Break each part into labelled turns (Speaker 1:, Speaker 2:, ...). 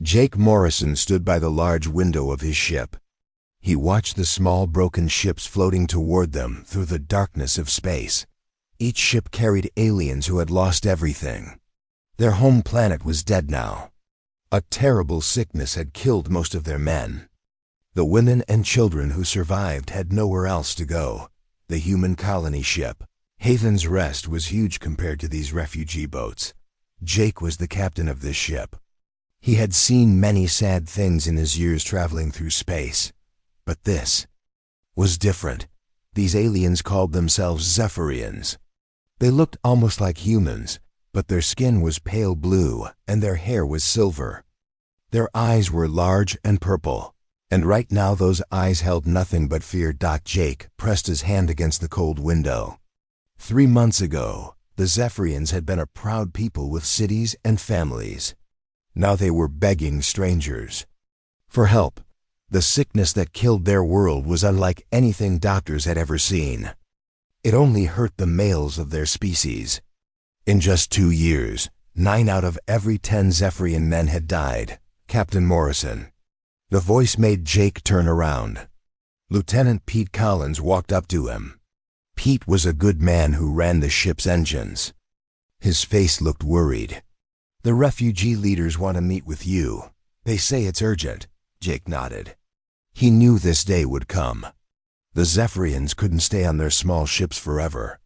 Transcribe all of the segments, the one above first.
Speaker 1: Jake Morrison stood by the large window of his ship. He watched the small broken ships floating toward them through the darkness of space. Each ship carried aliens who had lost everything. Their home planet was dead now. A terrible sickness had killed most of their men. The women and children who survived had nowhere else to go. The human colony ship, Haven's Rest, was huge compared to these refugee boats. Jake was the captain of this ship. He had seen many sad things in his years traveling through space. But this was different. These aliens called themselves Zephyrians. They looked almost like humans, but their skin was pale blue and their hair was silver. Their eyes were large and purple, and right now those eyes held nothing but fear. Jake pressed his hand against the cold window. 3 months ago, the Zephyrians had been a proud people with cities and families. Now they were begging strangers for help. The sickness that killed their world was unlike anything doctors had ever seen. It only hurt the males of their species. In just 2 years, 9 out of every 10 Zephyrian men had died. Captain Morrison. The voice made Jake turn around. Lieutenant Pete Collins walked up to him. Pete was a good man who ran the ship's engines. His face looked worried. "The refugee leaders want to meet with you. They say it's urgent." Jake nodded. He knew this day would come. The Zephyrians couldn't stay on their small ships forever.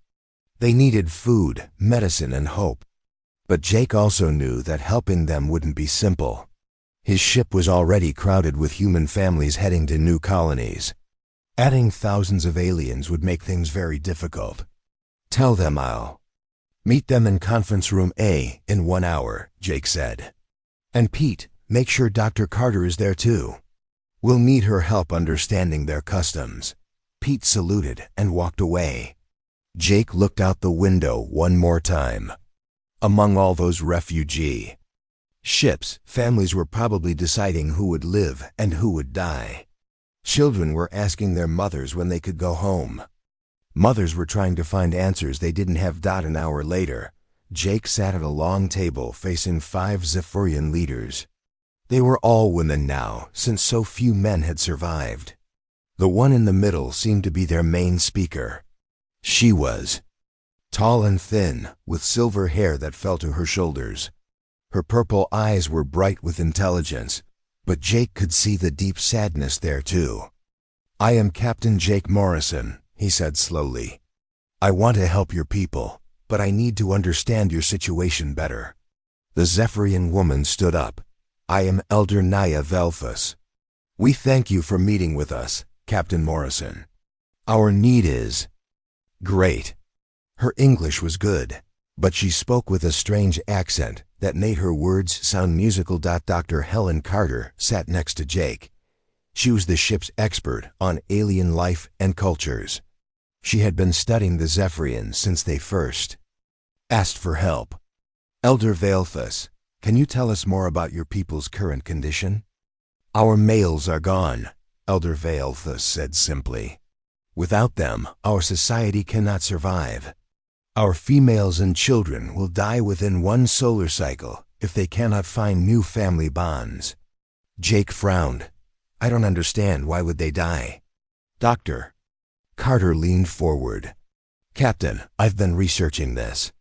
Speaker 1: They needed food, medicine, and hope. But Jake also knew that helping them wouldn't be simple. His ship was already crowded with human families heading to new colonies. Adding thousands of aliens would make things very difficult. "Tell them I'll meet them in conference room A in 1 hour," Jake said. "And Pete, make sure Dr. Carter is there too. We'll need her help understanding their customs." Pete saluted and walked away. Jake looked out the window one more time. Among all those refugee ships, families were probably deciding who would live and who would die. Children were asking their mothers when they could go home. Mothers were trying to find answers they didn't have. An hour later, Jake sat at a long table facing 5 Zephyrian leaders. They were all women now, since so few men had survived. The one in the middle seemed to be their main speaker. She was tall and thin, with silver hair that fell to her shoulders. Her purple eyes were bright with intelligence, but Jake could see the deep sadness there too. "I am Captain Jake Morrison," he said slowly. "I want to help your people, but I need to understand your situation better." The Zephyrian woman stood up. "I am Elder Naya Velphus. We thank you for meeting with us, Captain Morrison. Our need is..." Great. Her English was good, but she spoke with a strange accent that made her words sound musical. Dr. Helen Carter sat next to Jake. She was the ship's expert on alien life and cultures. She had been studying the Zephyrians since they first asked for help. "Elder Velphus, can you tell us more about your people's current condition?" "Our males are gone," Elder Velphus said simply. "Without them, our society cannot survive. Our females and children will die within 1 solar cycle if they cannot find new family bonds." Jake frowned. "I don't understand. Why would they die?" "Doctor." Carter leaned forward. "Captain, I've been researching this.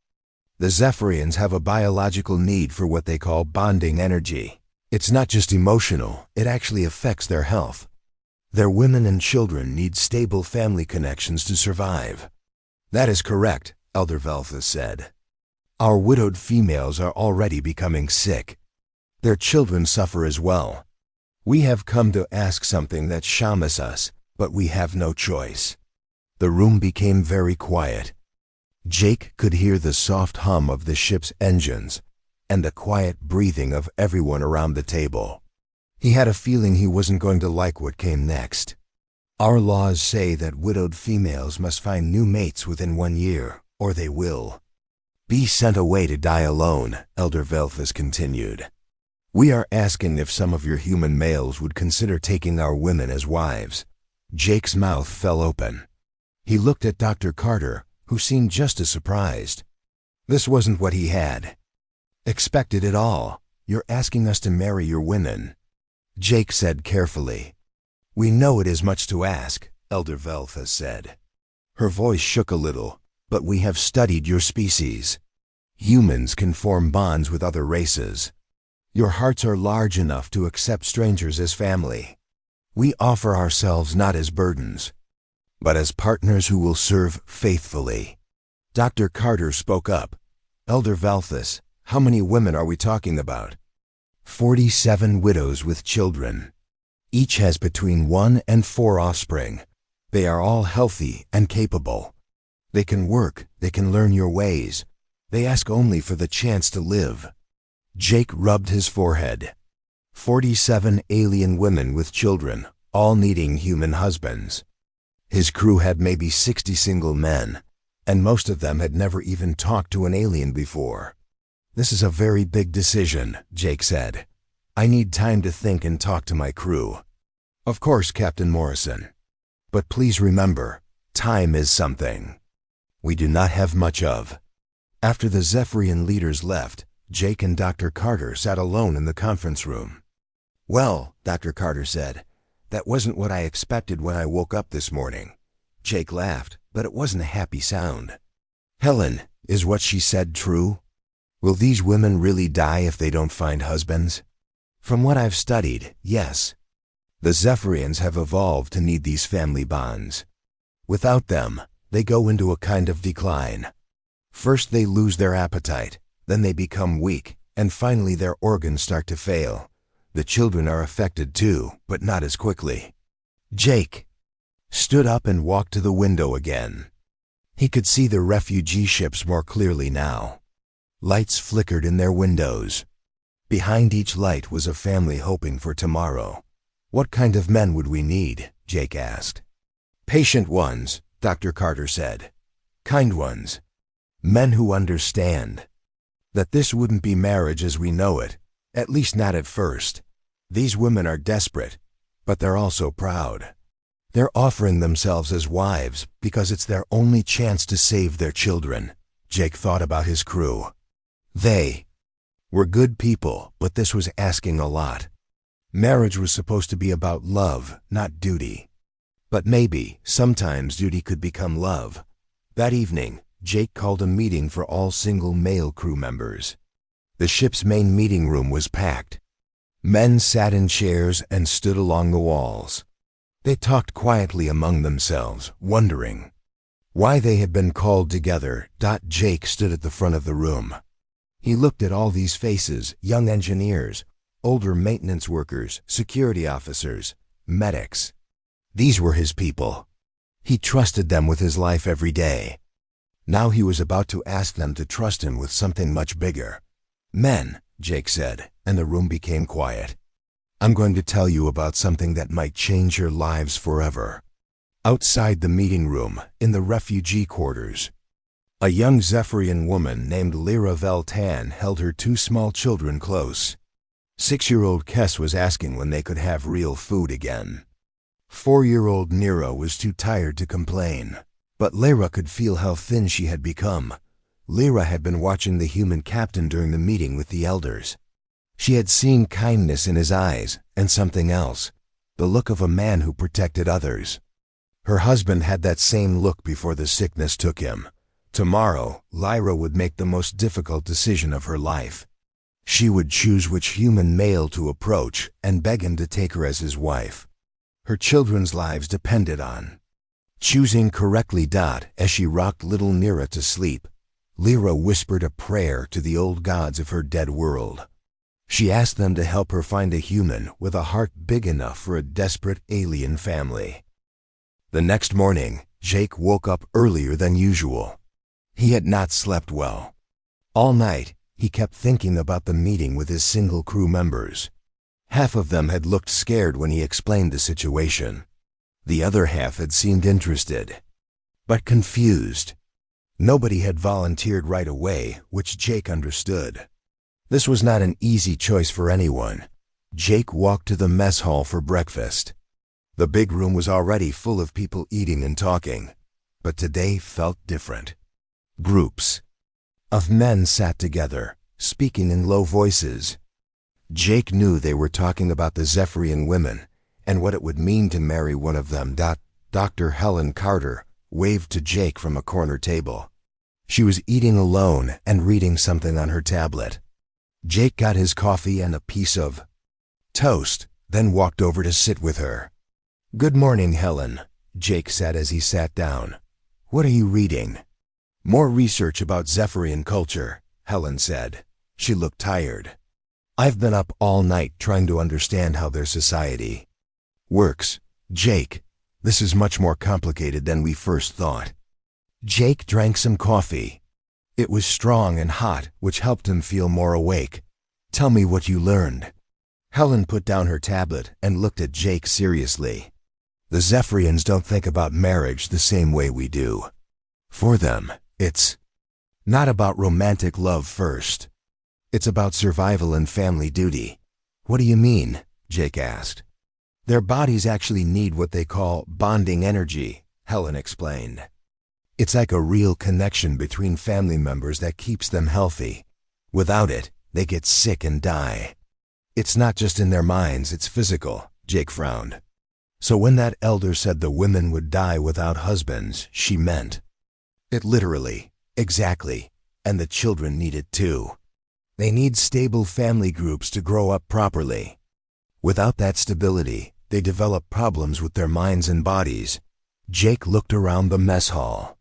Speaker 1: The Zephyrians have a biological need for what they call bonding energy. It's not just emotional, it actually affects their health. Their women and children need stable family connections to survive." "That is correct," Elder Velphus said. "Our widowed females are already becoming sick. Their children suffer as well. We have come to ask something that shames us, but we have no choice." The room became very quiet. Jake could hear the soft hum of the ship's engines and the quiet breathing of everyone around the table. He had a feeling he wasn't going to like what came next. "Our laws say that widowed females must find new mates within 1 year, or they will be sent away to die alone," Elder Velphus continued. "We are asking if some of your human males would consider taking our women as wives." Jake's mouth fell open. He looked at Dr. Carter, who seemed just as surprised. This wasn't what he had expected at all. You're asking us to marry your women. Jake said carefully. We know it is much to ask, Elder Veltha said. Her voice shook a little, but we have studied your species. Humans can form bonds with other races. Your hearts are large enough to accept strangers as family. We offer ourselves not as burdens, but as partners who will serve faithfully. Dr. Carter spoke up. Elder Valthus, how many women are we talking about? 47 widows with children. Each has between 1 and 4 offspring. They are all healthy and capable. They can work, they can learn your ways. They ask only for the chance to live. Jake rubbed his forehead. 47 alien women with children, all needing human husbands. His crew had maybe 60 single men, and most of them had never even talked to an alien before. This is a very big decision, Jake said. I need time to think and talk to my crew. Of course, Captain Morrison. But please remember, time is something we do not have much of. After the Zephyrian leaders left, Jake and Dr. Carter sat alone in the conference room. Well, Dr. Carter said, that wasn't what I expected when I woke up this morning. Jake laughed, but it wasn't a happy sound. Helen, is what she said true? Will these women really die if they don't find husbands? From what I've studied, yes. The Zephyrians have evolved to need these family bonds. Without them, they go into a kind of decline. First they lose their appetite, then they become weak, and finally their organs start to fail. The children are affected too, but not as quickly. Jake stood up and walked to the window again. He could see the refugee ships more clearly now. Lights flickered in their windows. Behind each light was a family hoping for tomorrow. What kind of men would we need? Jake asked. Patient ones, Dr. Carter said. Kind ones. Men who understand that this wouldn't be marriage as we know it, at least not at first. These women are desperate, but they're also proud. They're offering themselves as wives because it's their only chance to save their children. Jake thought about his crew. They were good people, but this was asking a lot. Marriage was supposed to be about love, not duty. But maybe, sometimes duty could become love. That evening, Jake called a meeting for all single male crew members. The ship's main meeting room was packed. Men sat in chairs and stood along the walls. They talked quietly among themselves, wondering why they had been called together. Jake stood at the front of the room. He looked at all these faces, young engineers, older maintenance workers, security officers, medics. These were his people. He trusted them with his life every day. Now he was about to ask them to trust him with something much bigger. Men, Jake said, and the room became quiet. I'm going to tell you about something that might change your lives forever. Outside the meeting room, in the refugee quarters, a young Zephyrian woman named Lyra Veltan held her 2 small children close. 6-year-old Kess was asking when they could have real food again. 4-year-old Nero was too tired to complain, but Lyra could feel how thin she had become. Lyra had been watching the human captain during the meeting with the elders. She had seen kindness in his eyes, and something else, the look of a man who protected others. Her husband had that same look before the sickness took him. Tomorrow, Lyra would make the most difficult decision of her life. She would choose which human male to approach and beg him to take her as his wife. Her children's lives depended on choosing correctly. As she rocked little Nira to sleep, Lyra whispered a prayer to the old gods of her dead world. She asked them to help her find a human with a heart big enough for a desperate alien family. The next morning, Jake woke up earlier than usual. He had not slept well. All night, he kept thinking about the meeting with his single crew members. Half of them had looked scared when he explained the situation. The other half had seemed interested, but confused. Nobody had volunteered right away, which Jake understood. This was not an easy choice for anyone. Jake walked to the mess hall for breakfast. The big room was already full of people eating and talking, but today felt different. Groups of men sat together, speaking in low voices. Jake knew they were talking about the Zephyrian women and what it would mean to marry one of them. Dr. Helen Carter waved to Jake from a corner table. She was eating alone and reading something on her tablet. Jake got his coffee and a piece of toast, then walked over to sit with her. "Good morning, Helen," Jake said as he sat down. "What are you reading?" "More research about Zephyrian culture," Helen said. She looked tired. "I've been up all night trying to understand how their society works. Jake, this is much more complicated than we first thought." Jake drank some coffee. It was strong and hot, which helped him feel more awake. "Tell me what you learned." Helen put down her tablet and looked at Jake seriously. "The Zephyrians don't think about marriage the same way we do. For them, it's not about romantic love first. It's about survival and family duty." "What do you mean?" Jake asked. "Their bodies actually need what they call bonding energy," Helen explained. "It's like a real connection between family members that keeps them healthy. Without it, they get sick and die. It's not just in their minds, it's physical." Jake frowned. "So when that elder said the women would die without husbands, she meant it literally." "Exactly. And the children need it too. They need stable family groups to grow up properly. Without that stability, they develop problems with their minds and bodies." Jake looked around the mess hall.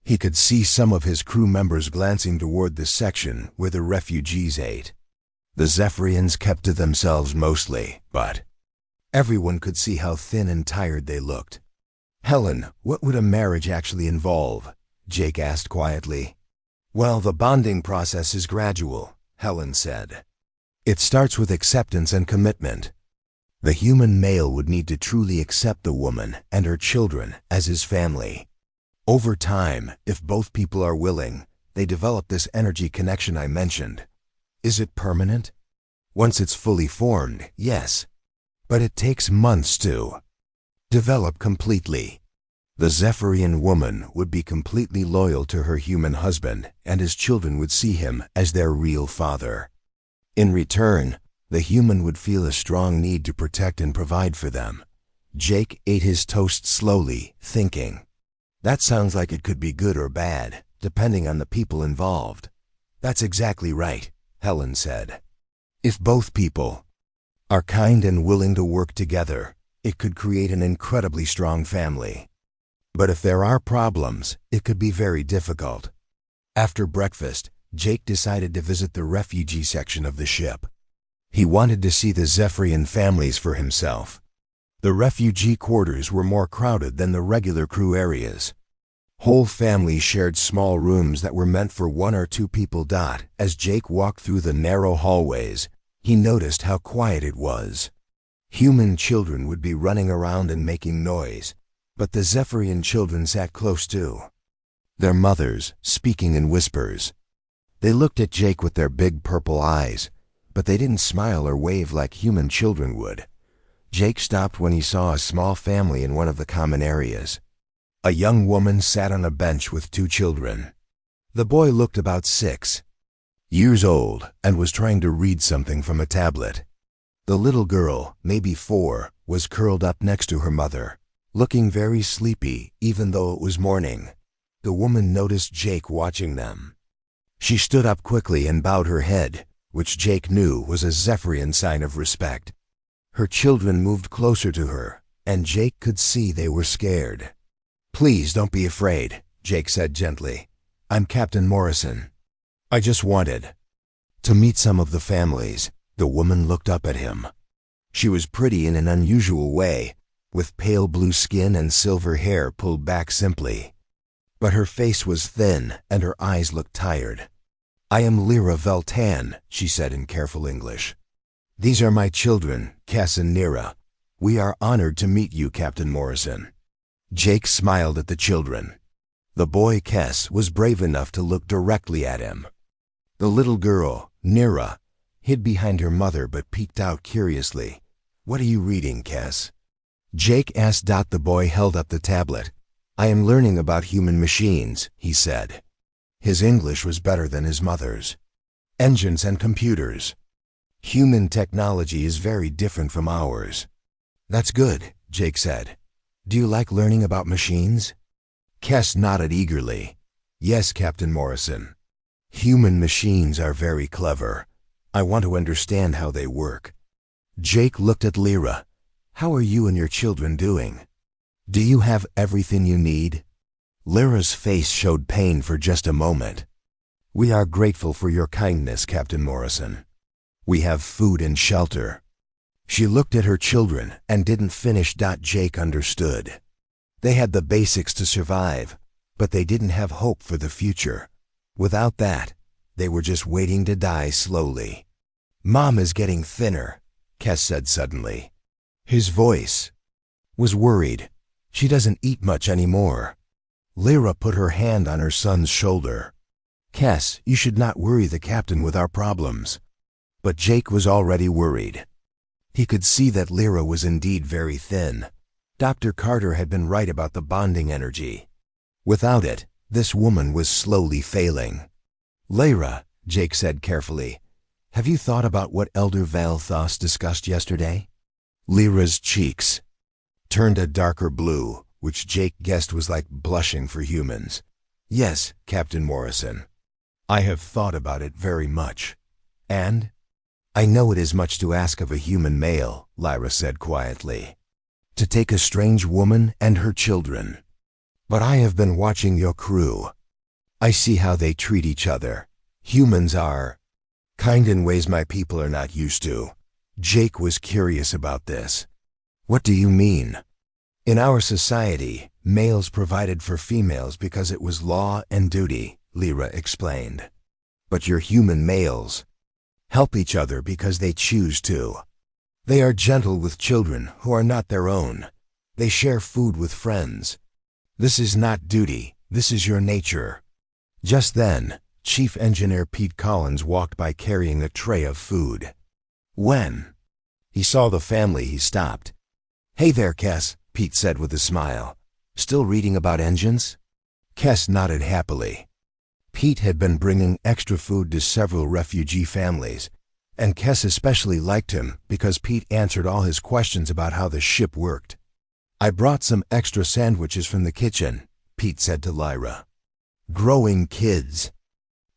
Speaker 1: He could see some of his crew members glancing toward the section where the refugees ate. The Zephyrians kept to themselves mostly, but everyone could see how thin and tired they looked. "Helen, what would a marriage actually involve?" Jake asked quietly. "Well, the bonding process is gradual," Helen said. "It starts with acceptance and commitment. The human male would need to truly accept the woman and her children as his family. Over time, if both people are willing, they develop this energy connection I mentioned." "Is it permanent?" "Once it's fully formed, yes. But it takes months to develop completely. The Zephyrian woman would be completely loyal to her human husband, and his children would see him as their real father. In return, the human would feel a strong need to protect and provide for them." Jake ate his toast slowly, thinking. "That sounds like it could be good or bad, depending on the people involved." "That's exactly right," Helen said. "If both people are kind and willing to work together, it could create an incredibly strong family. But if there are problems, it could be very difficult." After breakfast, Jake decided to visit the refugee section of the ship. He wanted to see the Zephyrian families for himself. The refugee quarters were more crowded than the regular crew areas. Whole families shared small rooms that were meant for one or two people. As Jake walked through the narrow hallways, he noticed how quiet it was. Human children would be running around and making noise, but the Zephyrian children sat close to their mothers, speaking in whispers. They looked at Jake with their big purple eyes, but they didn't smile or wave like human children would. Jake stopped when he saw a small family in one of the common areas. A young woman sat on a bench with two children. The boy looked about 6 years old and was trying to read something from a tablet. The little girl, maybe 4, was curled up next to her mother, looking very sleepy even though it was morning. The woman noticed Jake watching them. She stood up quickly and bowed her head, which Jake knew was a Zephyrian sign of respect. Her children moved closer to her, and Jake could see they were scared. "Please don't be afraid," Jake said gently. "I'm Captain Morrison. I just wanted to meet some of the families." The woman looked up at him. She was pretty in an unusual way, with pale blue skin and silver hair pulled back simply. But her face was thin and her eyes looked tired. "I am Lyra Veltan," she said in careful English. "These are my children, Cass and Nira. We are honored to meet you, Captain Morrison." Jake smiled at the children. The boy, Cass, was brave enough to look directly at him. The little girl, Nira, hid behind her mother but peeked out curiously. "What are you reading, Cass?" Jake asked. The boy held up the tablet. "I am learning about human machines," he said. His English was better than his mother's. "Engines and computers." Human technology is very different from ours. That's good, Jake said. Do you like learning about machines? Kes nodded eagerly. Yes, Captain Morrison. Human machines are very clever. I want to understand how they work. Jake looked at Lyra. How are you and your children doing? Do you have everything you need? Lyra's face showed pain for just a moment. We are grateful for your kindness, Captain Morrison. We have food and shelter. She looked at her children and didn't finish. Jake understood. They had the basics to survive, but they didn't have hope for the future. Without that, they were just waiting to die slowly. Mom is getting thinner, Kes said suddenly. His voice was worried. She doesn't eat much anymore. Lyra put her hand on her son's shoulder. Kes, you should not worry the captain with our problems. But Jake was already worried. He could see that Lyra was indeed very thin. Dr. Carter had been right about the bonding energy. Without it, this woman was slowly failing. Lyra, Jake said carefully, have you thought about what Elder Valthos discussed yesterday? Lyra's cheeks turned a darker blue, which Jake guessed was like blushing for humans. Yes, Captain Morrison. I have thought about it very much. And? I know it is much to ask of a human male, Lyra said quietly. To take a strange woman and her children. But I have been watching your crew. I see how they treat each other. Humans are kind in ways my people are not used to. Jake was curious about this. What do you mean? In our society, males provided for females because it was law and duty, Lyra explained. But your human males help each other because they choose to. They are gentle with children who are not their own. They share food with friends. This is not duty, this is your nature. Just then, Chief Engineer Pete Collins walked by carrying a tray of food. When he saw the family, he stopped. Hey there, Kes, Pete said with a smile. Still reading about engines? Kes nodded happily. Pete had been bringing extra food to several refugee families, and Kes especially liked him because Pete answered all his questions about how the ship worked. I brought some extra sandwiches from the kitchen, Pete said to Lyra. Growing kids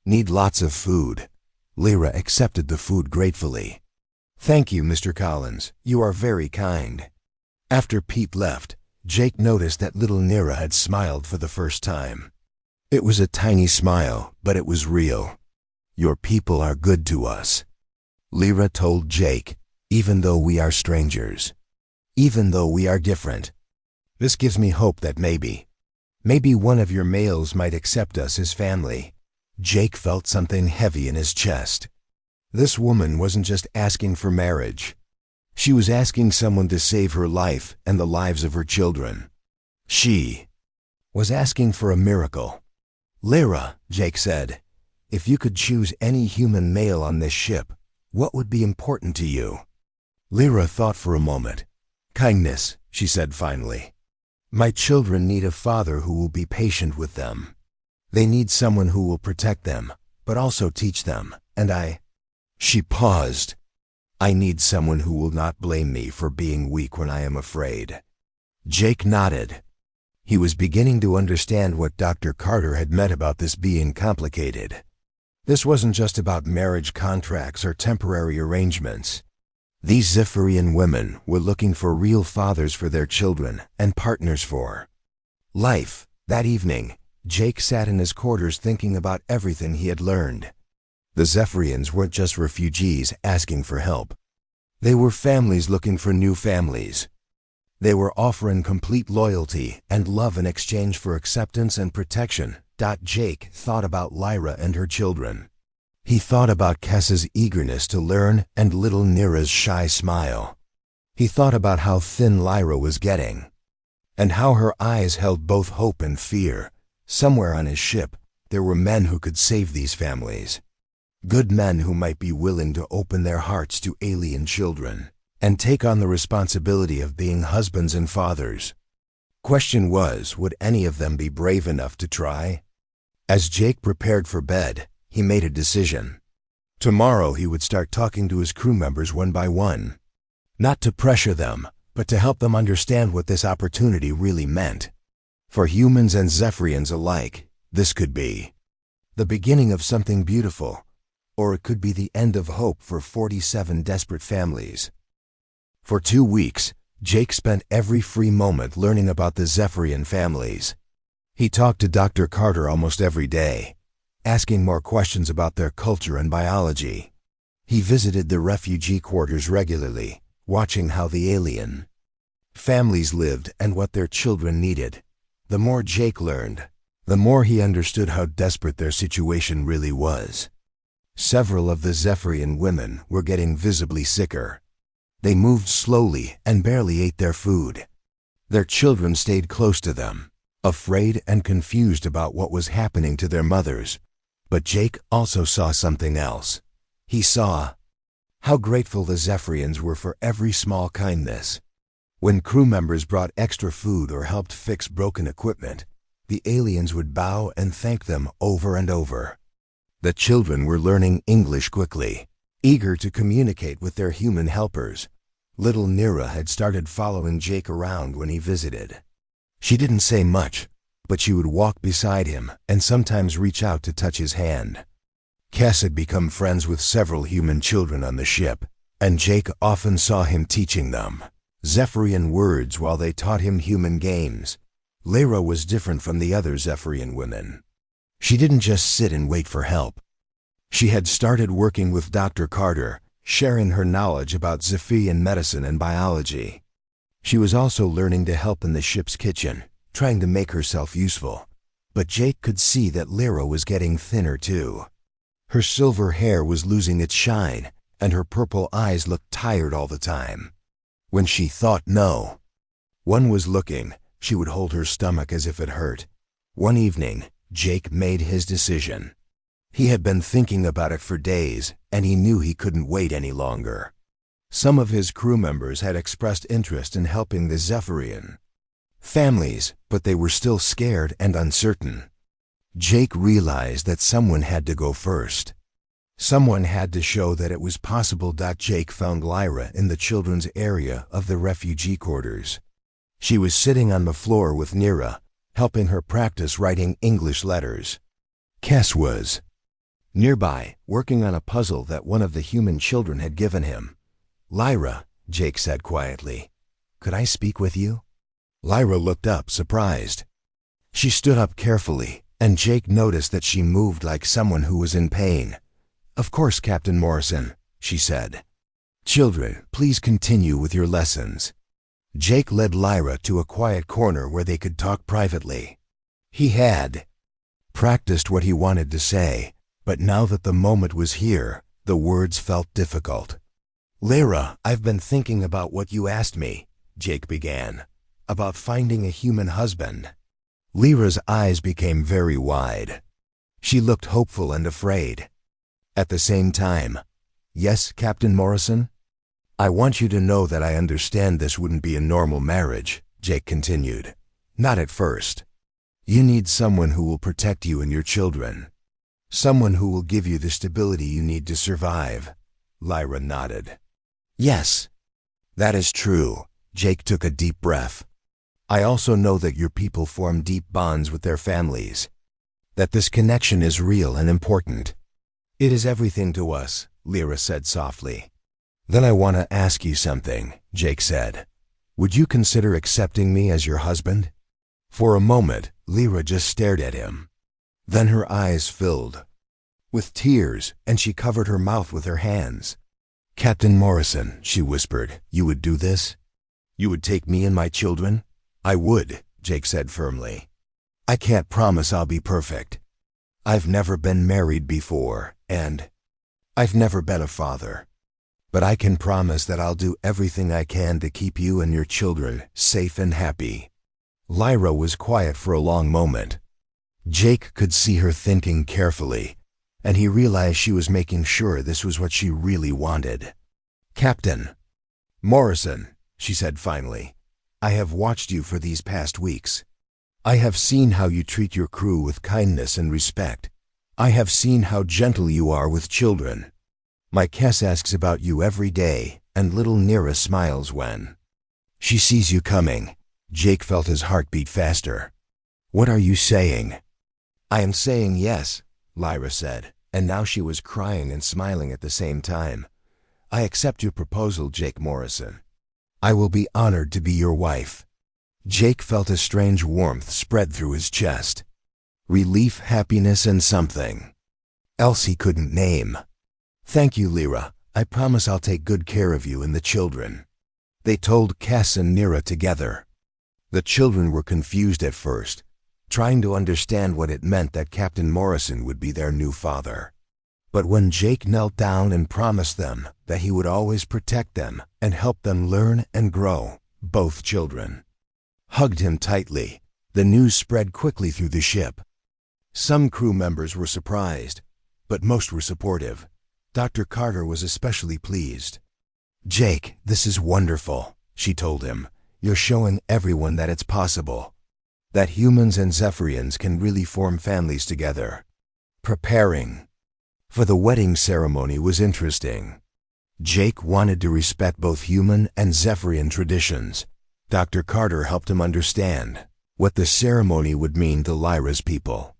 Speaker 1: need lots of food. Lyra accepted the food gratefully. Thank you, Mr. Collins. You are very kind. After Pete left, Jake noticed that little Nira had smiled for the first time. It was a tiny smile, but it was real. Your people are good to us, Lyra told Jake, even though we are strangers. Even though we are different. This gives me hope that maybe one of your males might accept us as family. Jake felt something heavy in his chest. This woman wasn't just asking for marriage. She was asking someone to save her life and the lives of her children. She was asking for a miracle. Lyra, Jake said, if you could choose any human male on this ship, what would be important to you? Lyra thought for a moment. Kindness, she said finally. My children need a father who will be patient with them. They need someone who will protect them, but also teach them, and She paused. I need someone who will not blame me for being weak when I am afraid. Jake nodded. He was beginning to understand what Dr. Carter had meant about this being complicated. This wasn't just about marriage contracts or temporary arrangements. These Zephyrian women were looking for real fathers for their children and partners for life. That evening, Jake sat in his quarters thinking about everything he had learned. The Zephyrians weren't just refugees asking for help. They were families looking for new families. They were offering complete loyalty and love in exchange for acceptance and protection. Jake thought about Lyra and her children. He thought about Kes's eagerness to learn and little Nira's shy smile. He thought about how thin Lyra was getting, and how her eyes held both hope and fear. Somewhere on his ship, there were men who could save these families. Good men who might be willing to open their hearts to alien children and take on the responsibility of being husbands and fathers. Question was, would any of them be brave enough to try? As Jake prepared for bed, he made a decision. Tomorrow he would start talking to his crew members one by one. Not to pressure them, but to help them understand what this opportunity really meant. For humans and Zephyrians alike, this could be the beginning of something beautiful, or it could be the end of hope for 47 desperate families. For 2 weeks, Jake spent every free moment learning about the Zephyrian families. He talked to Dr. Carter almost every day, asking more questions about their culture and biology. He visited the refugee quarters regularly, watching how the alien families lived and what their children needed. The more Jake learned, the more he understood how desperate their situation really was. Several of the Zephyrian women were getting visibly sicker. They moved slowly and barely ate their food. Their children stayed close to them, afraid and confused about what was happening to their mothers. But Jake also saw something else. He saw how grateful the Zephyrians were for every small kindness. When crew members brought extra food or helped fix broken equipment, the aliens would bow and thank them over and over. The children were learning English quickly, eager to communicate with their human helpers. Little Nira had started following Jake around when he visited. She didn't say much, but she would walk beside him and sometimes reach out to touch his hand. Kes had become friends with several human children on the ship, and Jake often saw him teaching them Zephyrian words while they taught him human games. Lyra was different from the other Zephyrian women. She didn't just sit and wait for help. She had started working with Dr. Carter, sharing her knowledge about Zephyrian medicine and biology. She was also learning to help in the ship's kitchen, trying to make herself useful. But Jake could see that Lyra was getting thinner too. Her silver hair was losing its shine, and her purple eyes looked tired all the time. When she thought no one was looking, she would hold her stomach as if it hurt. One evening, Jake made his decision. He had been thinking about it for days, and he knew he couldn't wait any longer. Some of his crew members had expressed interest in helping the Zephyrian families, but they were still scared and uncertain. Jake realized that someone had to go first. Someone had to show that it was possible. Jake found Lyra in the children's area of the refugee quarters. She was sitting on the floor with Nira, helping her practice writing English letters. Kes was nearby, working on a puzzle that one of the human children had given him. "Lyra," Jake said quietly, "could I speak with you?" Lyra looked up, surprised. She stood up carefully, and Jake noticed that she moved like someone who was in pain. "Of course, Captain Morrison," she said. "Children, please continue with your lessons." Jake led Lyra to a quiet corner where they could talk privately. He had practiced what he wanted to say, but now that the moment was here, the words felt difficult. "Lyra, I've been thinking about what you asked me," Jake began, "about finding a human husband." Lyra's eyes became very wide. She looked hopeful and afraid. At the same time, "Yes, Captain Morrison? I want you to know that I understand this wouldn't be a normal marriage," Jake continued. "Not at first. You need someone who will protect you and your children. Someone who will give you the stability you need to survive." Lyra nodded. "Yes, that is true." Jake took a deep breath. "I also know that your people form deep bonds with their families, that this connection is real and important." "It is everything to us," Lyra said softly. "Then I want to ask you something," Jake said. "Would you consider accepting me as your husband?" For a moment, Lyra just stared at him. Then her eyes filled with tears, and she covered her mouth with her hands. "Captain Morrison," she whispered, "you would do this? You would take me and my children?" "I would," Jake said firmly. "I can't promise I'll be perfect. I've never been married before, and I've never been a father. But I can promise that I'll do everything I can to keep you and your children safe and happy." Lyra was quiet for a long moment. Jake could see her thinking carefully, and he realized she was making sure this was what she really wanted. "Captain Morrison," she said finally, "I have watched you for these past weeks. I have seen how you treat your crew with kindness and respect. I have seen how gentle you are with children. My Kess asks about you every day, and little Nira smiles when she sees you coming. Jake felt his heart beat faster. What are you saying? I am saying yes, Lyra said, and now she was crying and smiling at the same time. I accept your proposal, Jake Morrison. I will be honored to be your wife. Jake felt a strange warmth spread through his chest. Relief, happiness, and something else he couldn't name. Thank you, Lyra. I promise I'll take good care of you and the children. They told Kess and Nira together. The children were confused at first, trying to understand what it meant that Captain Morrison would be their new father. But when Jake knelt down and promised them that he would always protect them and help them learn and grow, both children hugged him tightly. The news spread quickly through the ship. Some crew members were surprised, but most were supportive. Dr. Carter was especially pleased. Jake, this is wonderful, she told him. You're showing everyone that it's possible, that humans and Zephyrians can really form families together. Preparing for the wedding ceremony was interesting. Jake wanted to respect both human and Zephyrian traditions. Dr. Carter helped him understand what the ceremony would mean to Lyra's people.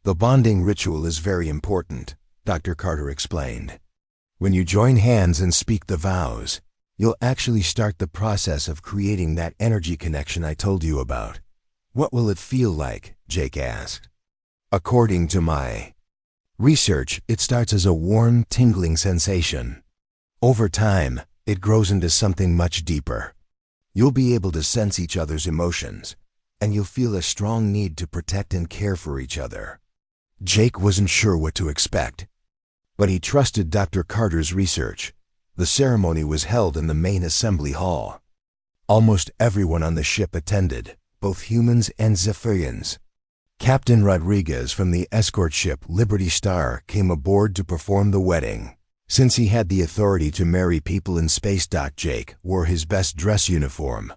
Speaker 1: The bonding ritual is very important, Dr. Carter explained. When you join hands and speak the vows, you'll actually start the process of creating that energy connection I told you about. What will it feel like? Jake asked. According to my research, it starts as a warm, tingling sensation. Over time, it grows into something much deeper. You'll be able to sense each other's emotions, and you'll feel a strong need to protect and care for each other. Jake wasn't sure what to expect, but he trusted Dr. Carter's research. The ceremony was held in the main assembly hall. Almost everyone on the ship attended, both humans and Zephyrians. Captain Rodriguez from the escort ship Liberty Star came aboard to perform the wedding. Since he had the authority to marry people in space, Jake wore his best dress uniform,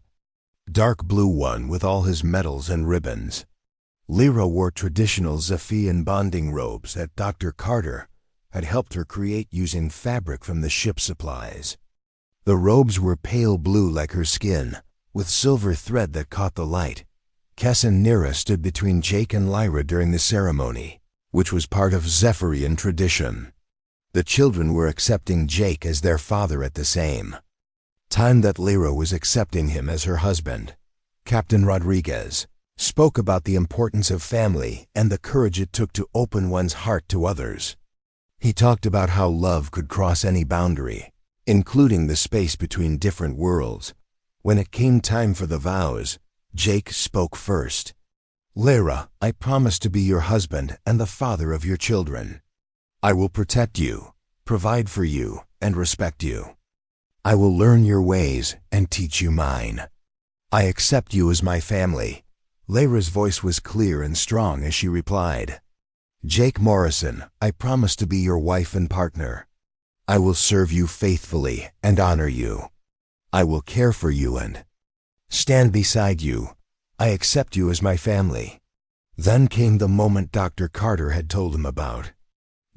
Speaker 1: dark blue one with all his medals and ribbons. Lyra wore traditional Zephyrian bonding robes that Dr. Carter had helped her create using fabric from the ship's supplies. The robes were pale blue like her skin, with silver thread that caught the light. Kess and Nira stood between Jake and Lyra during the ceremony, which was part of Zephyrian tradition. The children were accepting Jake as their father at the same time that Lyra was accepting him as her husband. Captain Rodriguez spoke about the importance of family and the courage it took to open one's heart to others. He talked about how love could cross any boundary, including the space between different worlds. When it came time for the vows, Jake spoke first. Lyra, I promise to be your husband and the father of your children. I will protect you, provide for you, and respect you. I will learn your ways and teach you mine. I accept you as my family. Lyra's voice was clear and strong as she replied. Jake Morrison, I promise to be your wife and partner. I will serve you faithfully and honor you. I will care for you and stand beside you. I accept you as my family. Then came the moment Dr. Carter had told him about.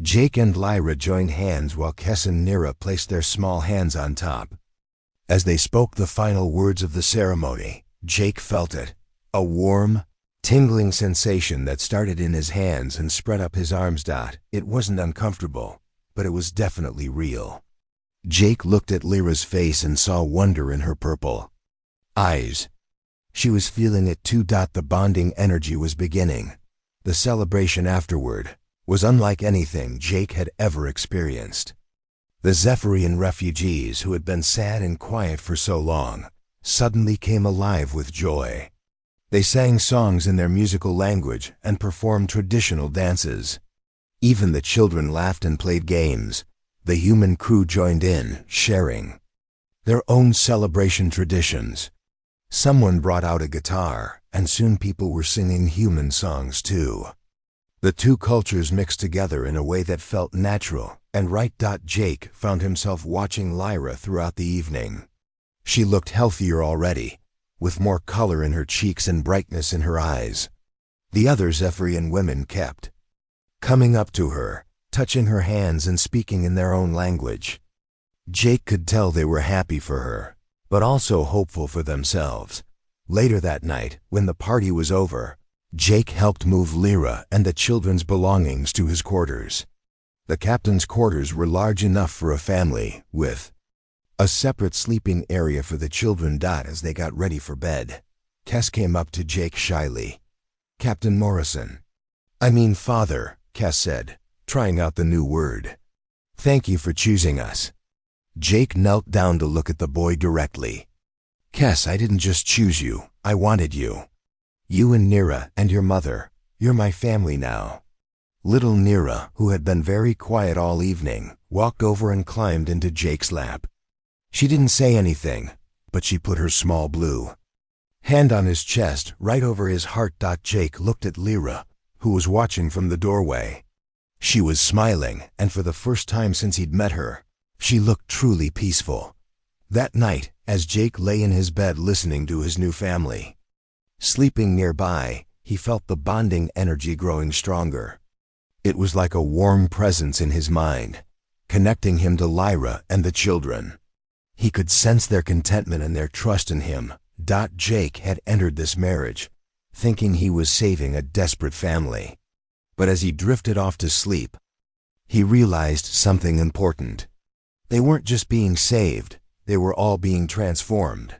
Speaker 1: Jake and Lyra joined hands while Kess and Nira placed their small hands on top. As they spoke the final words of the ceremony, Jake felt it. A warm, tingling sensation that started in his hands and spread up his arms. It wasn't uncomfortable, but it was definitely real. Jake looked at Lyra's face and saw wonder in her purple eyes. She was feeling it too. The bonding energy was beginning. The celebration afterward was unlike anything Jake had ever experienced. The Zephyrian refugees who had been sad and quiet for so long suddenly came alive with joy. They sang songs in their musical language and performed traditional dances. Even the children laughed and played games. The human crew joined in, sharing their own celebration traditions. Someone brought out a guitar, and soon people were singing human songs too. The two cultures mixed together in a way that felt natural and right. Jake found himself watching Lyra throughout the evening. She looked healthier already, with more color in her cheeks and brightness in her eyes. The other Zephyrian women kept coming up to her, touching her hands and speaking in their own language. Jake could tell they were happy for her, but also hopeful for themselves. Later that night, when the party was over, Jake helped move Lyra and the children's belongings to his quarters. The captain's quarters were large enough for a family, with a separate sleeping area for the children. As they got ready for bed, Kes came up to Jake shyly. "Captain Morrison." "I mean father," Kes said, trying out the new word. "Thank you for choosing us." Jake knelt down to look at the boy directly. "Kes, I didn't just choose you, I wanted you. You and Nira and your mother, you're my family now." Little Nira, who had been very quiet all evening, walked over and climbed into Jake's lap. She didn't say anything, but she put her small blue hand on his chest, right over his heart. Jake looked at Lyra, who was watching from the doorway. She was smiling, and for the first time since he'd met her, she looked truly peaceful. That night, as Jake lay in his bed listening to his new family sleeping nearby, he felt the bonding energy growing stronger. It was like a warm presence in his mind, connecting him to Lyra and the children. He could sense their contentment and their trust in him. Jake had entered this marriage thinking he was saving a desperate family. But as he drifted off to sleep, he realized something important. They weren't just being saved, they were all being transformed.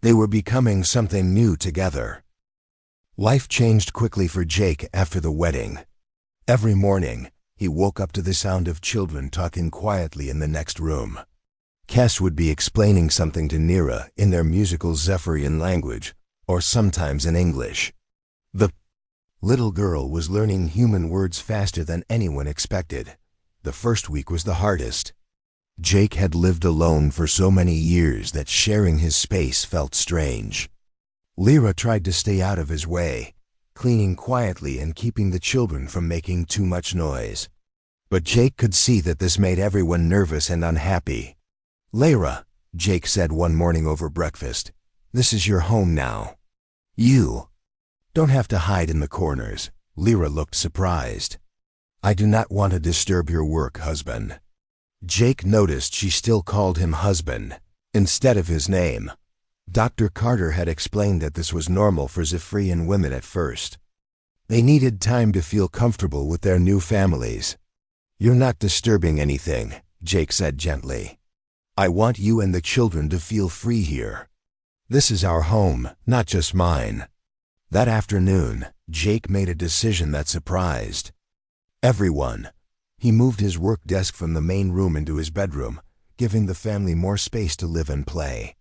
Speaker 1: They were becoming something new together. Life changed quickly for Jake after the wedding. Every morning, he woke up to the sound of children talking quietly in the next room. Kes would be explaining something to Nira in their musical Zephyrian language, or sometimes in English. The little girl was learning human words faster than anyone expected. The first week was the hardest. Jake had lived alone for so many years that sharing his space felt strange. Lyra tried to stay out of his way, cleaning quietly and keeping the children from making too much noise. But Jake could see that this made everyone nervous and unhappy. "Lyra," Jake said one morning over breakfast, "this is your home now. You don't have to hide in the corners." Lyra looked surprised. "I do not want to disturb your work, husband." Jake noticed she still called him husband instead of his name. Dr. Carter had explained that this was normal for Zephyrian women at first. They needed time to feel comfortable with their new families. "You're not disturbing anything," Jake said gently. "I want you and the children to feel free here. This is our home, not just mine." That afternoon, Jake made a decision that surprised everyone. He moved his work desk from the main room into his bedroom, giving the family more space to live and play.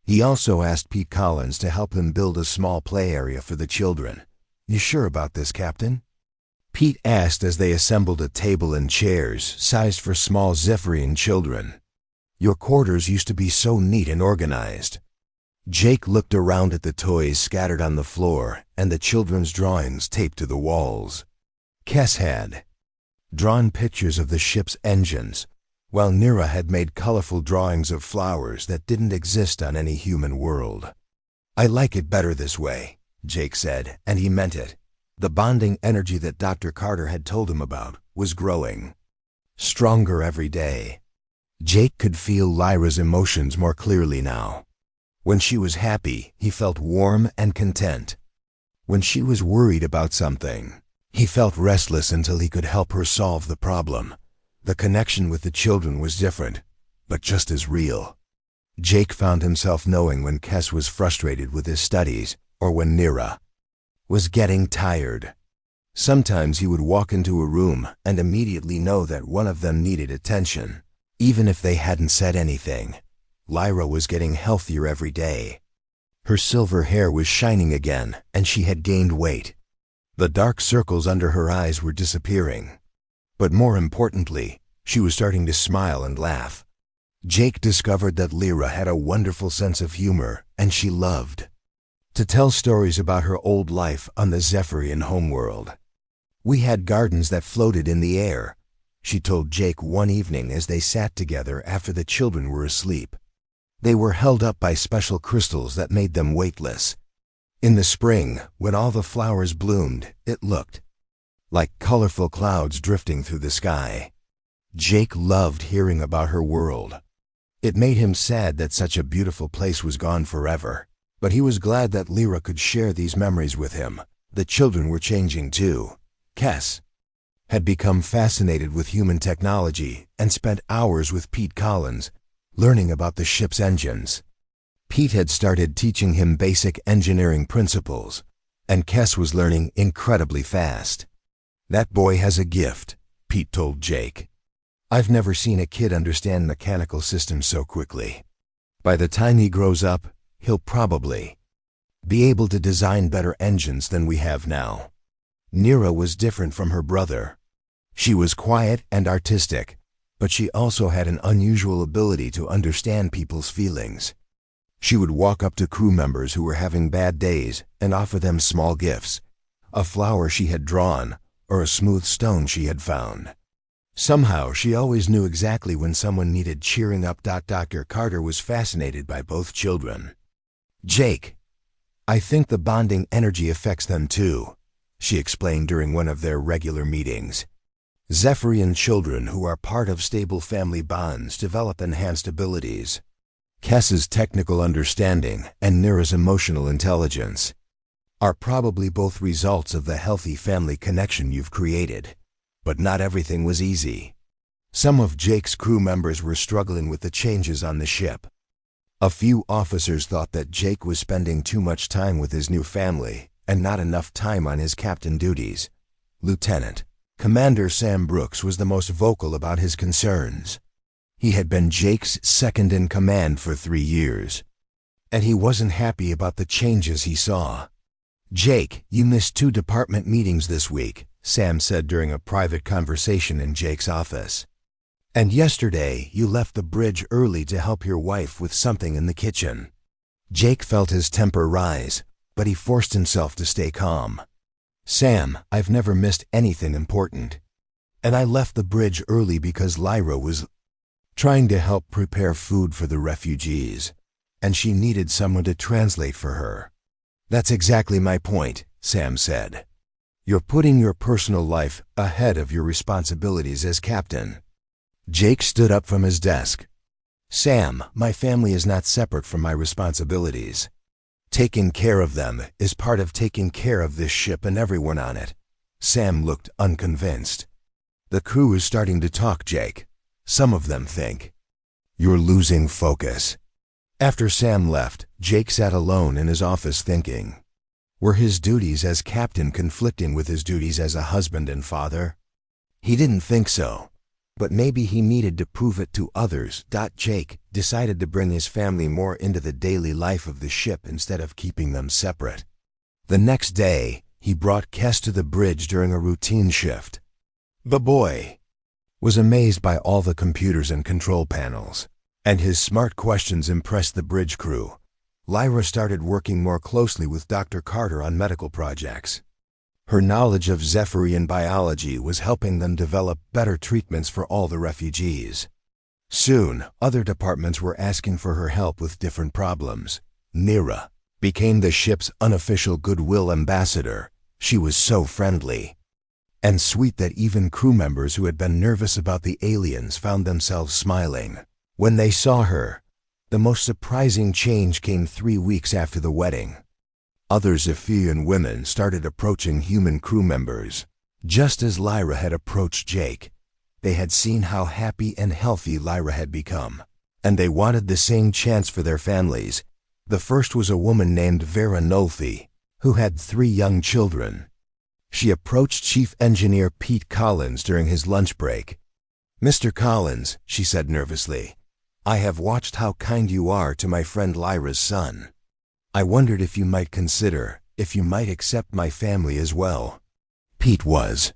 Speaker 1: He also asked Pete Collins to help him build a small play area for the children. "You sure about this, Captain?" Pete asked as they assembled a table and chairs sized for small Zephyrian children. "Your quarters used to be so neat and organized." Jake looked around at the toys scattered on the floor and the children's drawings taped to the walls. Kes had drawn pictures of the ship's engines, while Nira had made colorful drawings of flowers that didn't exist on any human world. "I like it better this way," Jake said, and he meant it. The bonding energy that Dr. Carter had told him about was growing stronger every day. Jake could feel Lyra's emotions more clearly now. When she was happy, he felt warm and content. When she was worried about something, he felt restless until he could help her solve the problem. The connection with the children was different, but just as real. Jake found himself knowing when Kes was frustrated with his studies or when Nira was getting tired. Sometimes he would walk into a room and immediately know that one of them needed attention, even if they hadn't said anything. Lyra was getting healthier every day. Her silver hair was shining again, and she had gained weight. The dark circles under her eyes were disappearing. But more importantly, she was starting to smile and laugh. Jake discovered that Lyra had a wonderful sense of humor, and she loved to tell stories about her old life on the Zephyrian homeworld. "We had gardens that floated in the air," she told Jake one evening as they sat together after the children were asleep. "They were held up by special crystals that made them weightless. In the spring, when all the flowers bloomed, it looked like colorful clouds drifting through the sky. Jake loved hearing about her world. It made him sad that such a beautiful place was gone forever, but he was glad that Lyra could share these memories with him. The children were changing too. Kes had become fascinated with human technology and spent hours with Pete Collins, learning about the ship's engines. Pete had started teaching him basic engineering principles, and Kes was learning incredibly fast. "That boy has a gift," Pete told Jake. "I've never seen a kid understand mechanical systems so quickly. By the time he grows up, he'll probably be able to design better engines than we have now." Nira was different from her brother. She was quiet and artistic, but she also had an unusual ability to understand people's feelings. She would walk up to crew members who were having bad days and offer them small gifts, a flower she had drawn or a smooth stone she had found. Somehow, she always knew exactly when someone needed cheering up. Dr. Carter was fascinated by both children. "Jake, I think the bonding energy affects them too," she explained during one of their regular meetings. "Zephyrian children who are part of stable family bonds develop enhanced abilities. Kes's technical understanding and Nira's emotional intelligence are probably both results of the healthy family connection you've created. But not everything was easy. Some of Jake's crew members were struggling with the changes on the ship. A few officers thought that Jake was spending too much time with his new family and not enough time on his captain duties. Lieutenant Commander Sam Brooks was the most vocal about his concerns. He had been Jake's second-in-command for 3 years, and he wasn't happy about the changes he saw. "Jake, you missed 2 department meetings this week," Sam said during a private conversation in Jake's office. "And yesterday, you left the bridge early to help your wife with something in the kitchen." Jake felt his temper rise, but he forced himself to stay calm. "Sam, I've never missed anything important. And I left the bridge early because Lyra was trying to help prepare food for the refugees, and she needed someone to translate for her." "That's exactly my point," Sam said. "You're putting your personal life ahead of your responsibilities as captain." Jake stood up from his desk. "Sam, my family is not separate from my responsibilities. Taking care of them is part of taking care of this ship and everyone on it." Sam looked unconvinced. "The crew is starting to talk, Jake. Some of them think you're losing focus." After Sam left, Jake sat alone in his office thinking. Were his duties as captain conflicting with his duties as a husband and father? He didn't think so, but maybe he needed to prove it to others. Jake decided to bring his family more into the daily life of the ship instead of keeping them separate. The next day, he brought Kes to the bridge during a routine shift. The boy was amazed by all the computers and control panels, and his smart questions impressed the bridge crew. Lyra started working more closely with Dr. Carter on medical projects. Her knowledge of Zephyrian biology was helping them develop better treatments for all the refugees. Soon, other departments were asking for her help with different problems. Nira became the ship's unofficial goodwill ambassador. She was so friendly and sweet that even crew members who had been nervous about the aliens found themselves smiling when they saw her. The most surprising change came 3 weeks after the wedding. Other Zephyrian women started approaching human crew members, just as Lyra had approached Jake. They had seen how happy and healthy Lyra had become, and they wanted the same chance for their families. The first was a woman named Vera Nolfi, who had 3 young children. She approached Chief Engineer Pete Collins during his lunch break. "Mr. Collins," she said nervously, "I have watched how kind you are to my friend Lyra's son. I wondered if you might accept my family as well." Pete was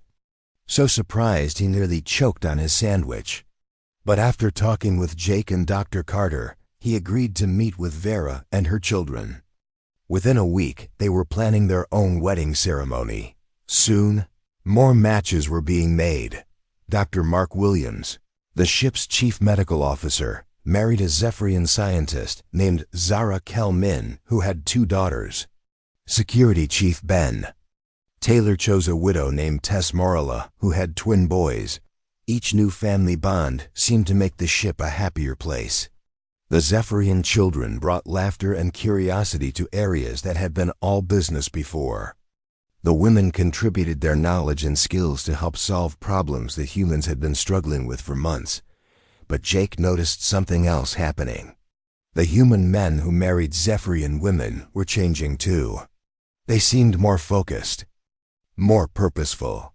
Speaker 1: so surprised he nearly choked on his sandwich. But after talking with Jake and Dr. Carter, he agreed to meet with Vera and her children. Within a week, they were planning their own wedding ceremony. Soon, more matches were being made. Dr. Mark Williams, the ship's chief medical officer, married a Zephyrian scientist named Zara Kel-Min, who had 2 daughters. Security Chief Ben Taylor chose a widow named Tess Morilla, who had twin boys. Each new family bond seemed to make the ship a happier place. The Zephyrian children brought laughter and curiosity to areas that had been all business before. The women contributed their knowledge and skills to help solve problems that humans had been struggling with for months. But Jake noticed something else happening. The human men who married Zephyrian women were changing too. They seemed more focused, more purposeful.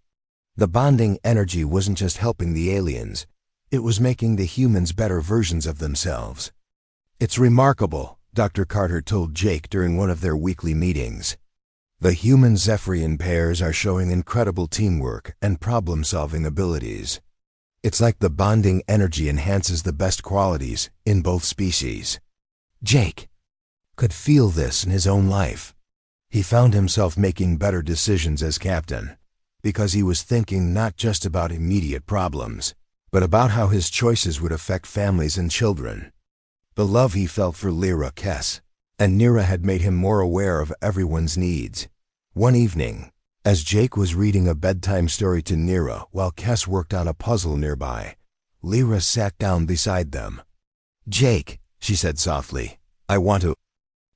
Speaker 1: The bonding energy wasn't just helping the aliens, it was making the humans better versions of themselves. "It's remarkable," Dr. Carter told Jake during one of their weekly meetings. "The human Zephyrian pairs are showing incredible teamwork and problem-solving abilities. It's like the bonding energy enhances the best qualities in both species." Jake could feel this in his own life. He found himself making better decisions as captain, because he was thinking not just about immediate problems, but about how his choices would affect families and children. The love he felt for Lyra, Kess, and Nira had made him more aware of everyone's needs. One evening, as Jake was reading a bedtime story to Nira while Kess worked on a puzzle nearby, Lyra sat down beside them. "Jake," she said softly, "I want to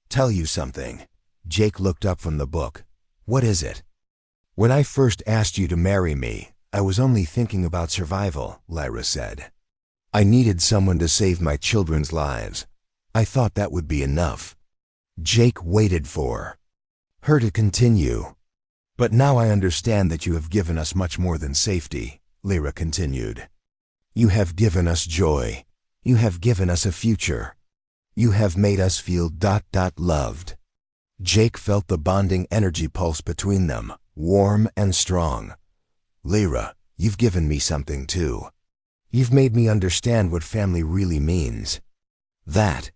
Speaker 1: tell you something." Jake looked up from the book. "What is it?" "When I first asked you to marry me, I was only thinking about survival," Lyra said. "I needed someone to save my children's lives. I thought that would be enough." Jake waited for her to continue. "But now I understand that you have given us much more than safety," Lyra continued. "You have given us joy. You have given us a future. You have made us feel loved." Jake felt the bonding energy pulse between them, warm and strong. "Lyra, you've given me something too. You've made me understand what family really means." That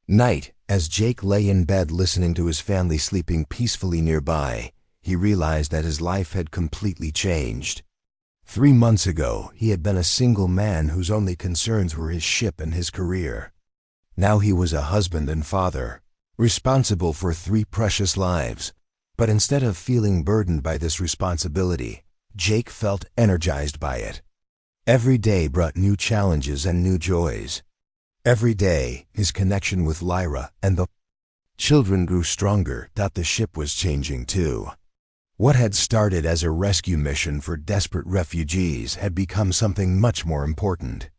Speaker 1: night, as Jake lay in bed listening to his family sleeping peacefully nearby, he realized that his life had completely changed. 3 months ago, he had been a single man whose only concerns were his ship and his career. Now he was a husband and father, responsible for 3 precious lives. But instead of feeling burdened by this responsibility, Jake felt energized by it. Every day brought new challenges and new joys. Every day, his connection with Lyra and the children grew stronger. The ship was changing too. What had started as a rescue mission for desperate refugees had become something much more important.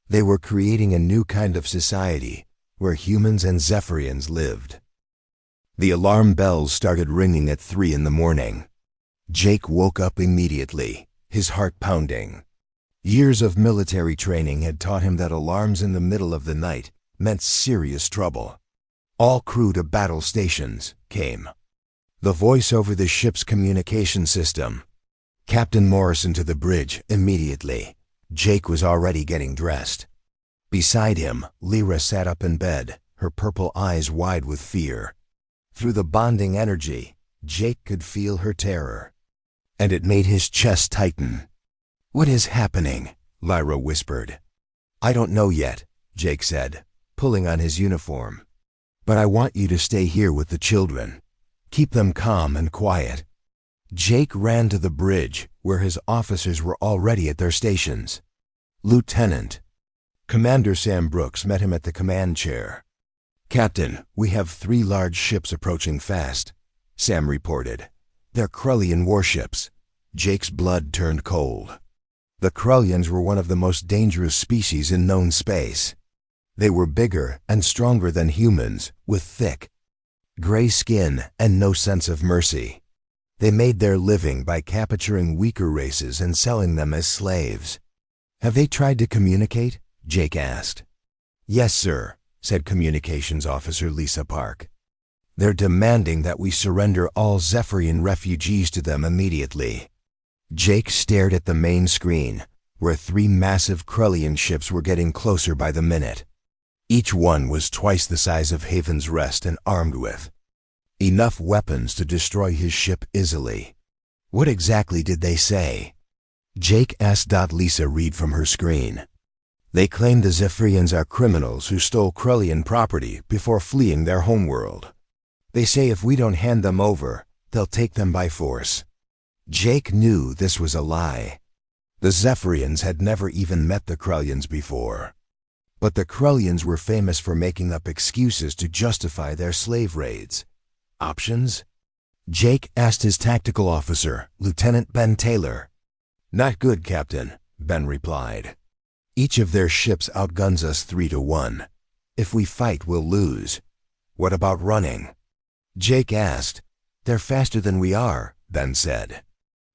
Speaker 1: They were creating a new kind of society where humans and Zephyrians lived. The alarm bells started ringing at 3 in the morning. Jake woke up immediately, his heart pounding. Years of military training had taught him that alarms in the middle of the night meant serious trouble. "All crew to battle stations," came the voice over the ship's communication system. "Captain Morrison to the bridge, immediately." Jake was already getting dressed. Beside him, Lyra sat up in bed, her purple eyes wide with fear. Through the bonding energy, Jake could feel her terror, and it made his chest tighten. "What is happening?" Lyra whispered. "I don't know yet," Jake said, pulling on his uniform. "But I want you to stay here with the children. Keep them calm and quiet." Jake ran to the bridge, where his officers were already at their stations. Lieutenant Commander Sam Brooks met him at the command chair. "Captain, we have 3 large ships approaching fast," Sam reported. "They're Krullian warships." Jake's blood turned cold. The Krullians were one of the most dangerous species in known space. They were bigger and stronger than humans, with thick, gray skin and no sense of mercy. They made their living by capturing weaker races and selling them as slaves. "Have they tried to communicate?" Jake asked. "Yes, sir," said Communications Officer Lisa Park. "They're demanding that we surrender all Zephyrian refugees to them immediately." Jake stared at the main screen, where 3 massive Krullian ships were getting closer by the minute. Each one was twice the size of Haven's Rest and armed with enough weapons to destroy his ship easily. "What exactly did they say?" Jake asked. Lisa read from her screen. "They claim the Zephyrians are criminals who stole Krullian property before fleeing their homeworld. They say if we don't hand them over, they'll take them by force. Jake knew this was a lie. The Zephyrians had never even met the Krellians before. But the Krellians were famous for making up excuses to justify their slave raids. Options? Jake asked his tactical officer, Lieutenant Ben Taylor. "Not good, Captain," Ben replied. "Each of their ships outguns us 3-1. If we fight, we'll lose." "What about running?" Jake asked. "They're faster than we are," Ben said.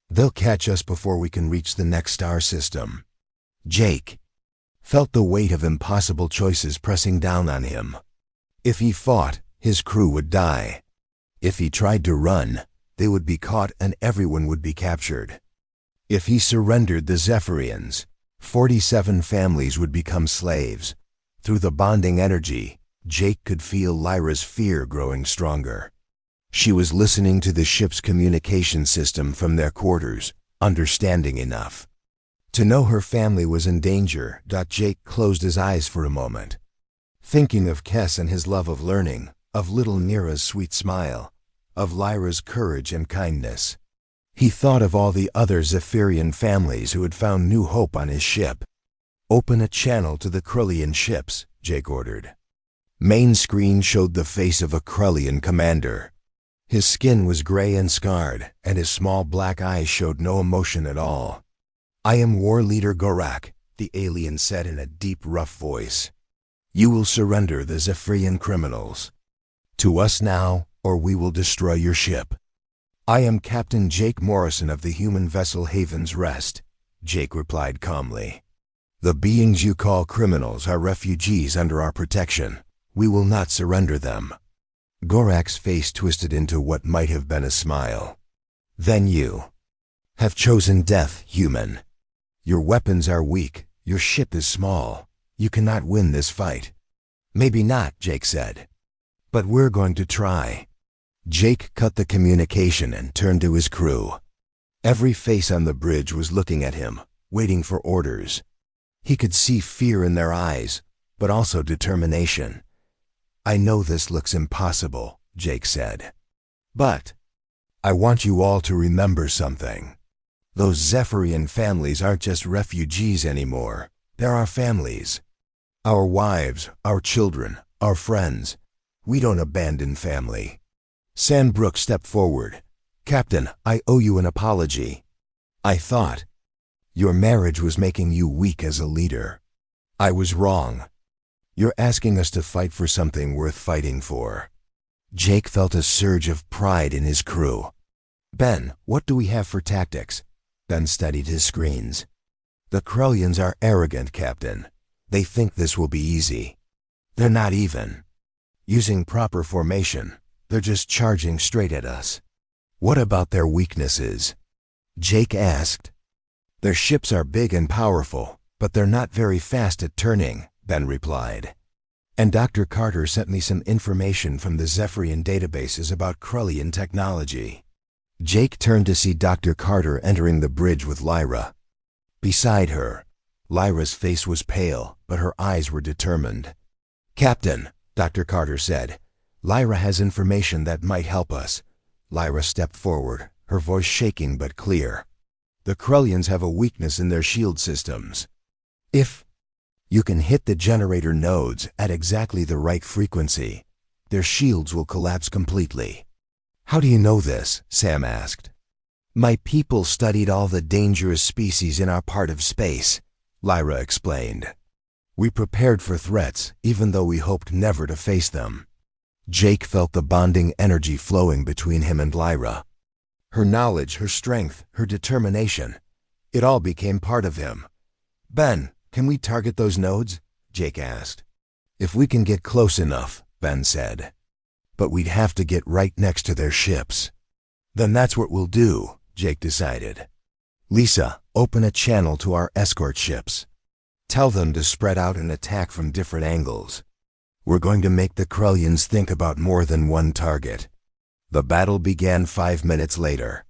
Speaker 1: "They'll catch us before we can reach the next star system." Jake felt the weight of impossible choices pressing down on him. If he fought, his crew would die. If he tried to run, they would be caught and everyone would be captured. If he surrendered the Zephyrians, 47 families would become slaves. Through the bonding energy, Jake could feel Lyra's fear growing stronger. She was listening to the ship's communication system from their quarters, understanding enough to know her family was in danger. Jake closed his eyes for a moment, thinking of Kess and his love of learning, of little Nira's sweet smile, of Lyra's courage and kindness. He thought of all the other Zephyrian families who had found new hope on his ship. "Open a channel to the Krellian ships," Jake ordered. Main screen showed the face of a Krellian commander. His skin was gray and scarred, and his small black eyes showed no emotion at all. "I am War Leader Gorak," the alien said in a deep, rough voice. "You will surrender the Zephyrian criminals to us now, or we will destroy your ship." "I am Captain Jake Morrison of the human vessel Haven's Rest," Jake replied calmly. "The beings you call criminals are refugees under our protection. We will not surrender them." Gorak's face twisted into what might have been a smile. "Then you have chosen death, human. Your weapons are weak, your ship is small. You cannot win this fight." "Maybe not," Jake said. "But we're going to try." Jake cut the communication and turned to his crew. Every face on the bridge was looking at him, waiting for orders. He could see fear in their eyes, but also determination. "I know this looks impossible," Jake said. "But I want you all to remember something. Those Zephyrian families aren't just refugees anymore. They're our families. Our wives, our children, our friends. We don't abandon family." Sandbrook stepped forward. "Captain, I owe you an apology. I thought your marriage was making you weak as a leader. I was wrong. You're asking us to fight for something worth fighting for." Jake felt a surge of pride in his crew. "Ben, what do we have for tactics?" Ben studied his screens. "The Krellians are arrogant, Captain. They think this will be easy. They're not even using proper formation. They're just charging straight at us." "What about their weaknesses?" Jake asked. "Their ships are big and powerful, but they're not very fast at turning," Ben replied. "And Dr. Carter sent me some information from the Zephyrian databases about Krellian technology." Jake turned to see Dr. Carter entering the bridge with Lyra. Beside her, Lyra's face was pale, but her eyes were determined. "Captain," Dr. Carter said, "Lyra has information that might help us." Lyra stepped forward, her voice shaking but clear. "The Krellians have a weakness in their shield systems. If you can hit the generator nodes at exactly the right frequency, their shields will collapse completely." "How do you know this?" Sam asked. "My people studied all the dangerous species in our part of space," Lyra explained. "We prepared for threats, even though we hoped never to face them." Jake felt the bonding energy flowing between him and Lyra. Her knowledge, her strength, her determination. It all became part of him. "Ben, can we target those nodes?" Jake asked. "If we can get close enough," Ben said. "But we'd have to get right next to their ships." "Then that's what we'll do," Jake decided. "Lisa, open a channel to our escort ships. Tell them to spread out and attack from different angles. We're going to make the Krellians think about more than one target." The battle began 5 minutes later.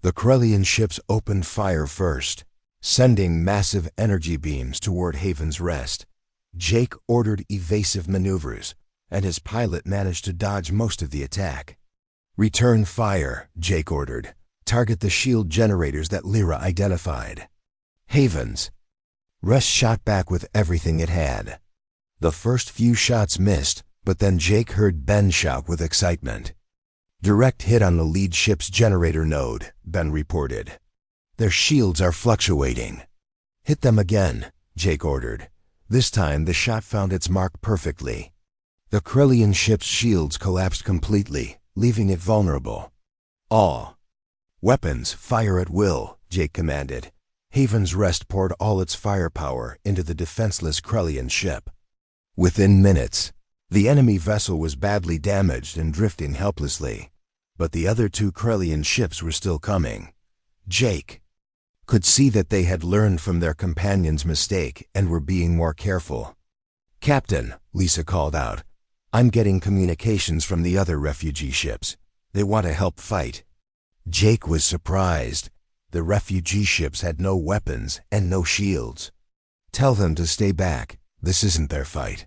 Speaker 1: The Krellian ships opened fire first, sending massive energy beams toward Haven's Rest. Jake ordered evasive maneuvers, and his pilot managed to dodge most of the attack. "Return fire," Jake ordered. Target the shield generators that Lyra identified. Havens. Russ shot back with everything it had. The first few shots missed, but then Jake heard Ben shout with excitement. Direct hit on the lead ship's generator node, Ben reported. Their shields are fluctuating. Hit them again, Jake ordered. This time the shot found its mark perfectly. The Krellian ship's shields collapsed completely, leaving it vulnerable. All weapons fire at will, Jake commanded. Haven's Rest poured all its firepower into the defenseless Krellian ship. Within minutes, the enemy vessel was badly damaged and drifting helplessly, but the other two Krellian ships were still coming. Jake could see that they had learned from their companion's mistake and were being more careful. "Captain," Lisa called out, "I'm getting communications from the other refugee ships. They want to help fight." Jake was surprised. The refugee ships had no weapons and no shields. "Tell them to stay back. This isn't their fight."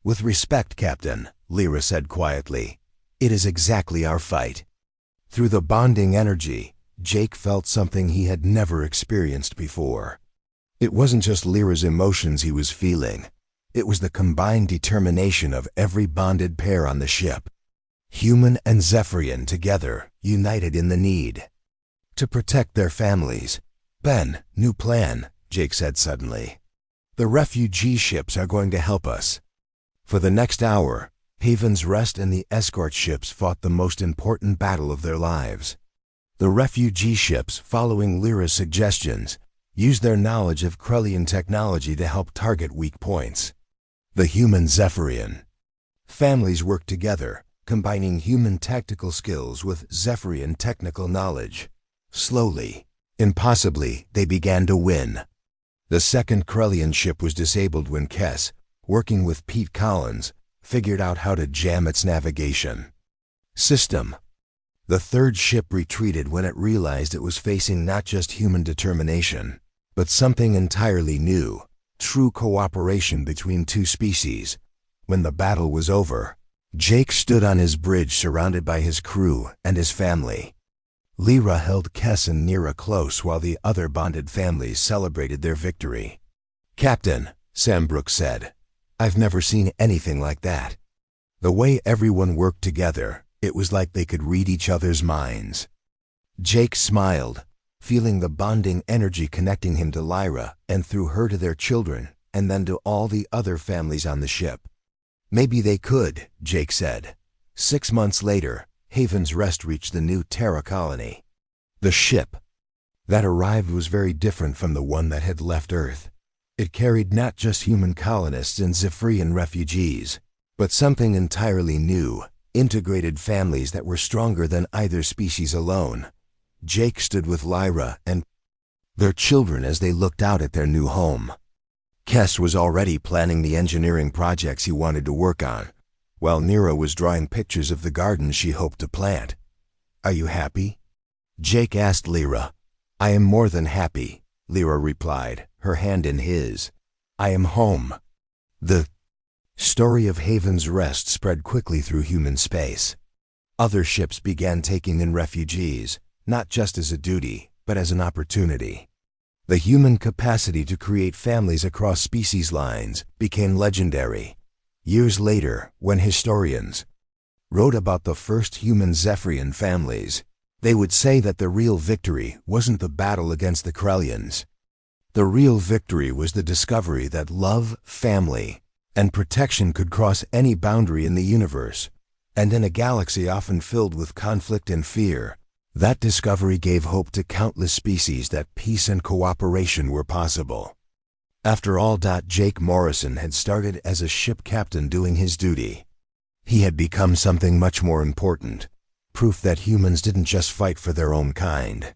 Speaker 1: "With respect, Captain," Lyra said quietly, "it is exactly our fight." Through the bonding energy, Jake felt something he had never experienced before. It wasn't just Lyra's emotions he was feeling. It was the combined determination of every bonded pair on the ship. Human and Zephyrian together, united in the need to protect their families. "Ben, new plan," Jake said suddenly. "The refugee ships are going to help us." For the next hour, Haven's Rest and the escort ships fought the most important battle of their lives. The refugee ships, following Lyra's suggestions, used their knowledge of Krellian technology to help target weak points. The human Zephyrian families worked together, combining human tactical skills with Zephyrian technical knowledge. Slowly, impossibly, they began to win. The second Krellian ship was disabled when Kess, working with Pete Collins, figured out how to jam its navigation system. The third ship retreated when it realized it was facing not just human determination, but something entirely new, true cooperation between two species. When the battle was over, Jake stood on his bridge surrounded by his crew and his family. Lyra held Kess and Nira close while the other bonded families celebrated their victory. "Captain," Sam Brooks said, "I've never seen anything like that." The way everyone worked together, it was like they could read each other's minds. Jake smiled, feeling the bonding energy connecting him to Lyra and through her to their children and then to all the other families on the ship. "Maybe they could," Jake said. 6 months later, Haven's Rest reached the new Terra colony. The ship that arrived was very different from the one that had left Earth. It carried not just human colonists and Zephyrian refugees, but something entirely new, integrated families that were stronger than either species alone. Jake stood with Lyra and their children as they looked out at their new home. Kess was already planning the engineering projects he wanted to work on, while Nira was drawing pictures of the gardens she hoped to plant. "Are you happy?" Jake asked Lyra. "I am more than happy," Lyra replied, her hand in his. "I am home." The story of Haven's Rest spread quickly through human space. Other ships began taking in refugees, not just as a duty, but as an opportunity. The human capacity to create families across species lines became legendary. Years later, when historians wrote about the first human Zephyrian families, they would say that the real victory wasn't the battle against the Krellians. The real victory was the discovery that love, family, and protection could cross any boundary in the universe, and in a galaxy often filled with conflict and fear. That discovery gave hope to countless species that peace and cooperation were possible. After all, Jake Morrison had started as a ship captain doing his duty. He had become something much more important, proof that humans didn't just fight for their own kind.